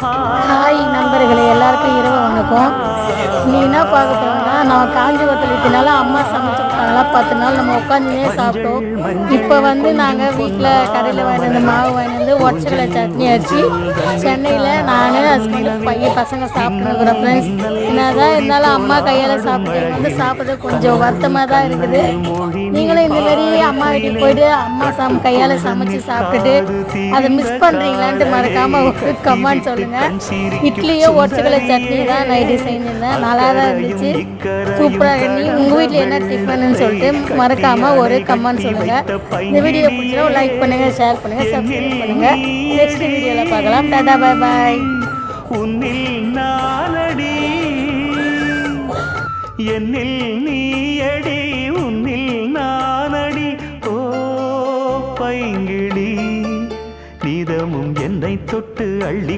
Hi நண்பர்களே, எல்லாருக்கும் இரவு வணக்கம். நீ என்ன பார்க்க போகிறோம்னா, நான் காஞ்சிபுரத்தில் இருக்கனால அம்மா சமைச்சு கொடுத்தாங்களா 10 நாள் நம்ம உட்காந்துனே சாப்பிட்டோம். இப்போ நாங்கள் வீட்டில் கடையில் வாங்கிட்டு மாவு வாங்கிட்டு ஒற்றைக்கடலை சட்னி அடிச்சு சென்னையில் நான் ஹஸ்பண்டு பசங்க சாப்பிட்டுருக்குறோம். ஃப்ரெண்ட்ஸ், என்னதான் இருந்தாலும் அம்மா கையால் சாப்பிட்டு சாப்பிட்றது கொஞ்சம் வருத்தமாக தான் இருக்குது. நீங்களும் இந்த மாதிரி அம்மா வீட்டுக்கு போயிட்டு அம்மா கையால் சமைச்சு சாப்பிட்டுட்டு அதை மிஸ் பண்ணுறீங்களான்ட்டு மறக்காமல் ஒரு கமெண்ட் சொல்லுங்கள். இட்லியோ ஒற்றைக்கடலை சட்னி தான் நைட்டு செஞ்சிருந்தேன், நல்லா தான் இருந்துச்சு, சூப்பராக இருந்துச்சு. உங்கள் வீட்டில் என்ன டிஃபன்னு சொல்லிட்டு மறக்காமல் ஒரு கமெண்ட் சொல்லுங்கள். இந்த வீடியோ பிடிச்சா லைக் பண்ணுங்கள், ஷேர் பண்ணுங்கள், சப்ஸ்கிரைப் பண்ணுங்கள். நெக்ஸ்ட் வீடியோவில் பார்க்கலாம். டாடா, பாய் பாய். உன்னில் நானடி என்னில் நீயடி, உன்னில் நானடி. ஓ பைங்கிளி, நீதமும் என்னை தொட்டு அள்ளி